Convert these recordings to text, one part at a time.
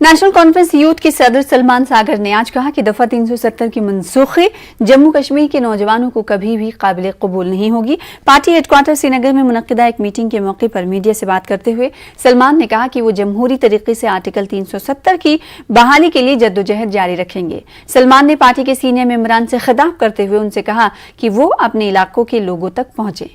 National conference youth के सदर सलमान सागर ने आज कहा कि दफा 370 की मनसूखी जम्मू कश्मीर के नौजवानों को कभी भी काबिल कबूल नहीं होगी। पार्टी हेडक्वार्टर श्रीनगर में मुनक्किदा एक मीटिंग के मौके पर मीडिया से बात करते हुए सलमान ने कहा कि वो जमहूरी तरीके से आर्टिकल 370 की बहाली के लिए जद्दोजहद जारी रखेंगे। सलमान ने पार्टी के सीनियर मेंबरान से खिताब करते हुए उनसे कहा कि वो अपने इलाकों के लोगों तक पहुंचे।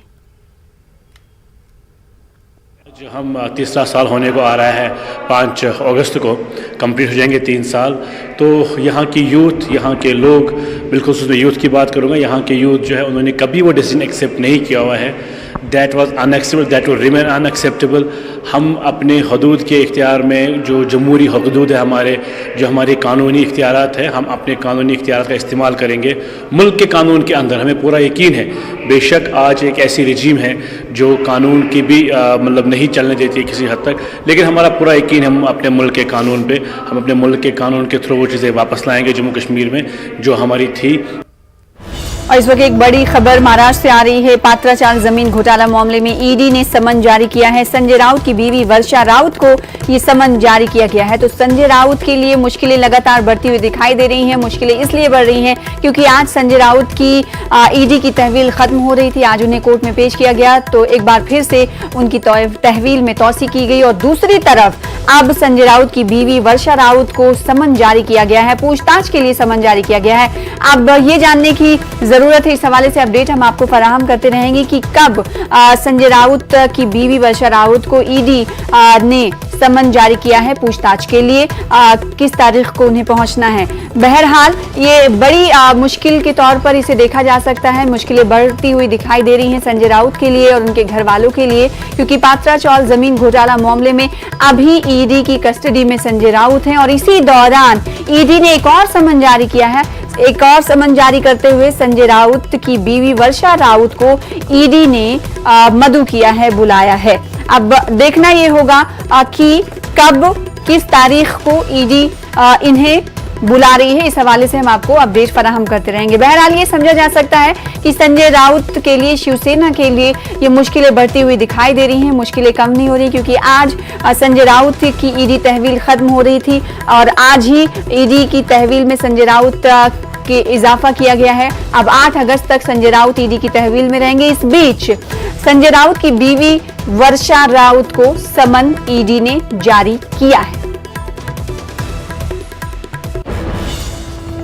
जो हम तीसरा साल होने को आ रहा है, 5 अगस्त को कंप्लीट हो जाएंगे 3 साल। तो यहाँ की यूथ, यहाँ के लोग, बिल्कुल मैं यूथ की बात करूँगा, यहाँ के यूथ जो है उन्होंने कभी वो डिसीजन एक्सेप्ट नहीं किया हुआ है। That was unacceptable, that will remain unacceptable. हम अपने हदूद के इख्तियार में जो जमहूरी हदूद है हमारे, जो हमारे कानूनी इख्तियारात हैं, हम अपने कानूनी इख्तियारात का इस्तेमाल करेंगे मुल्क के कानून के अंदर। हमें पूरा यकीन है, बेशक आज एक ऐसी रजीम है जो कानून की भी मतलब नहीं चलने देती है किसी हद तक, लेकिन हमारा पूरा यकीन है हम अपने मुल्क के कानून पे, हम अपने मुल्क के कानून के थ्रू वो चीज़ें वापस लाएंगे जम्मू कश्मीर में जो हमारी थी। और इस वक्त एक बड़ी खबर महाराष्ट्र से आ रही है। पात्रा चाल जमीन घोटाला मामले में ईडी ने समन जारी किया है। संजय राउत की बीवी वर्षा राउत को ये समन जारी किया गया है। तो संजय राउत के लिए मुश्किलें लगातार बढ़ती हुई दिखाई दे रही हैं। मुश्किलें इसलिए बढ़ रही हैं क्योंकि आज संजय राउत की ईडी की तहवील खत्म हो रही थी। आज उन्हें कोर्ट में पेश किया गया, तो एक बार फिर से उनकी तहवील में तौसी की गई। और दूसरी तरफ अब संजय राउत की बीवी वर्षा राउत को समन जारी किया गया है, पूछताछ के लिए समन जारी किया गया है। अब ये जानने की जरूरत है, इस हवाले से अपडेट हम आपको फराहम करते रहेंगे कि कब संजय राउत की बीवी वर्षा राउत को ईडी ने समन जारी किया है पूछताछ के लिए, किस तारीख को उन्हें पहुंचना है। बहरहाल ये बड़ी मुश्किल के तौर पर इसे देखा जा सकता है। मुश्किलें बढ़ती हुई दिखाई दे रही हैं संजय राउत के लिए और उनके घर वालों के लिए, क्योंकि पात्रा चौल जमीन घोटाला मामले में अभी ईडी की कस्टडी में संजय राउत हैं। और इसी दौरान ईडी ने एक और समन जारी किया है। एक और समन जारी करते हुए संजय राउत की बीवी वर्षा राउत को ईडी ने मदऊ किया है, बुलाया है। अब देखना ये होगा कि कब, किस तारीख को ईडी इन्हें बुला रही है। इस हवाले से हम आपको अपडेट फराहम करते रहेंगे। बहरहाल ये समझा जा सकता है कि संजय राउत के लिए, शिवसेना के लिए ये मुश्किलें बढ़ती हुई दिखाई दे रही हैं। मुश्किलें कम नहीं हो रही, क्योंकि आज संजय राउत की ईडी तहवील खत्म हो रही थी और आज ही ईडी की तहवील में संजय राउत के इजाफा किया गया है। अब 8 अगस्त तक संजय राउत ईडी की तहवील में रहेंगे। इस बीच संजय राउत की बीवी वर्षा राउत को समन ईडी ने जारी किया है।